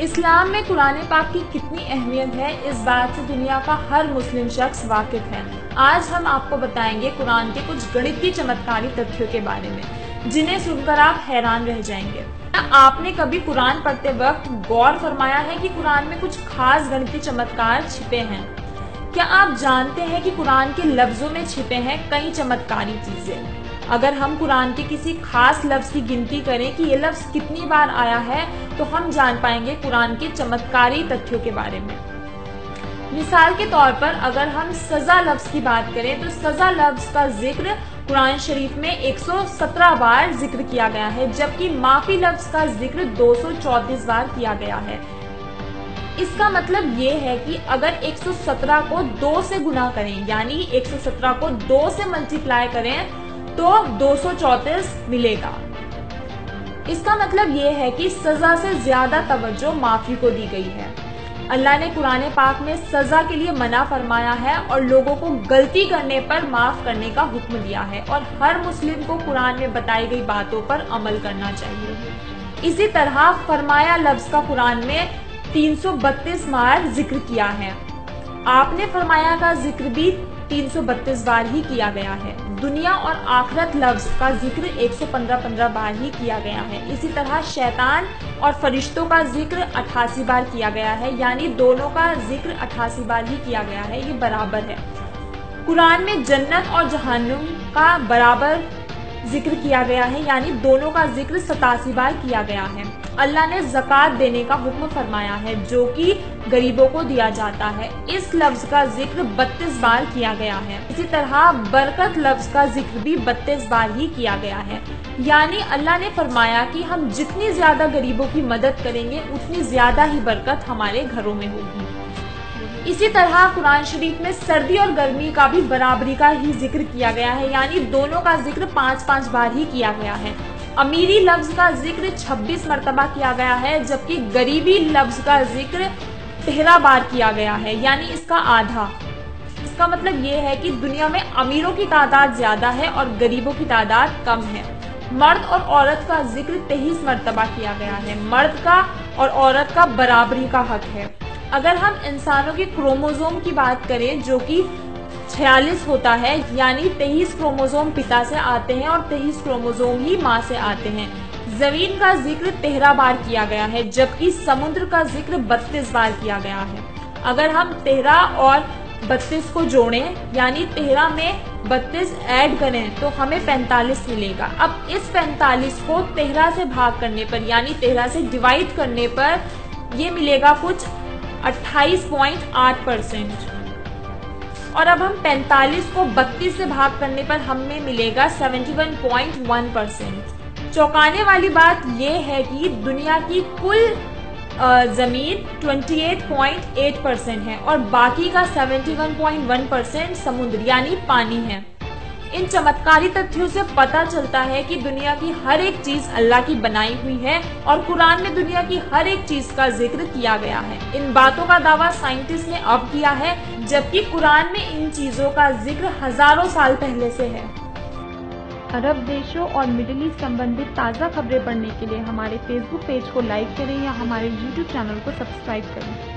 इस्लाम में कुरान पाक की कितनी अहमियत है, इस बात से दुनिया का हर मुस्लिम शख्स वाकिफ है। आज हम आपको बताएंगे कुरान के कुछ गणितीय चमत्कारी तथ्यों के बारे में, जिन्हें सुनकर आप हैरान रह जाएंगे। आपने कभी कुरान पढ़ते वक्त गौर फरमाया है कि कुरान में कुछ खास गणितीय चमत्कार छिपे हैं? क्या आप जानते हैं कि कुरान के लफ्जों में छिपे हैं कई चमत्कारी चीजें? अगर हम कुरान के किसी खास लफ्ज की गिनती करें कि ये लफ्ज कितनी बार आया है, तो हम जान पाएंगे कुरान के चमत्कारी तथ्यों के बारे में। मिसाल के तौर पर अगर हम सजा लफ्ज की बात करें, तो सजा लफ्ज का जिक्र कुरान शरीफ में 117 बार जिक्र किया गया है, जबकि माफी लफ्ज का जिक्र 234 बार किया गया है। इसका मतलब ये है कि अगर 117 को 2 से गुना करें, यानी 117 को 2 से मल्टीप्लाई करें, तो 234 मिलेगा। इसका मतलब ये है कि सजा से ज्यादा तवज्जो माफी को दी गई है। अल्लाह ने कुरान पाक में सजा के लिए मना फरमाया है और लोगों को गलती करने पर माफ करने का हुक्म दिया है, और हर मुस्लिम को कुरान में बताई गई बातों पर अमल करना चाहिए। इसी तरह फरमाया लफ्ज का कुरान में 332 बार जिक्र किया है। आपने फरमाया का जिक्र भी 332 बार ही किया गया है। दुनिया और आखिरत लफ्ज का जिक्र 115 बार ही किया गया है। इसी तरह शैतान और फरिश्तों का जिक्र 88 बार किया गया है, यानी दोनों का जिक्र 88 बार ही किया गया है। ये बराबर है। कुरान में जन्नत और जहन्नुम का बराबर जिक्र किया गया है, यानी दोनों का जिक्र 87 बार किया गया है। अल्लाह ने ज़कात देने का हुक्म फरमाया है, जो कि गरीबों को दिया जाता है। इस लफ्ज का जिक्र 32 बार किया गया है। इसी तरह बरकत लफ्ज का जिक्र भी 32 बार ही किया गया है, यानी अल्लाह ने फरमाया कि हम जितनी ज्यादा गरीबों की मदद करेंगे, उतनी ज्यादा ही बरकत हमारे घरों में होगी। इसी तरह कुरान शरीफ में सर्दी और गर्मी का भी बराबरी का ही जिक्र किया गया है, यानी दोनों का जिक्र 5-5 बार ही किया गया है। अमीरी लफ्ज का जिक्र 26 मरतबा किया गया है, जबकि गरीबी लफ्ज का जिक्र 13 बार किया गया है, यानी इसका आधा। इसका मतलब ये है कि दुनिया में अमीरों की तादाद ज्यादा है और गरीबों की तादाद कम है। मर्द और औरत का जिक्र 23 मरतबा किया गया है। मर्द का और औरत का बराबरी का हक है। अगर हम इंसानों के क्रोमोसोम की बात करें, जो कि 46 होता है, यानी 23 क्रोमोसोम पिता से आते हैं और 23 क्रोमोसोम ही माँ से आते हैं। जमीन का जिक्र 13 बार किया गया है, जबकि समुद्र का जिक्र 32 बार किया गया है। अगर हम 13 और 32 को जोड़ें, यानी 13 में 32 ऐड करें, तो हमें 45 मिलेगा। अब इस 45 को 13 से भाग करने पर, यानी 13 से डिवाइड करने पर ये मिलेगा कुछ 28.8%। और अब हम 45 को 32 से भाग करने पर हमें मिलेगा 71.1%। चौंकाने वाली बात यह है कि दुनिया की कुल जमीन 28.8% है और बाकी का 71.1% समुद्र यानी पानी है। इन चमत्कारी तथ्यों से पता चलता है कि दुनिया की हर एक चीज अल्लाह की बनाई हुई है और कुरान में दुनिया की हर एक चीज का जिक्र किया गया है। इन बातों का दावा साइंटिस्ट ने अब किया है, जबकि कुरान में इन चीजों का जिक्र हजारों साल पहले से है। अरब देशों और मिडिल ईस्ट संबंधित ताज़ा खबरें पढ़ने के लिए हमारे फेसबुक पेज को लाइक करें या हमारे यूट्यूब चैनल को सब्सक्राइब करें।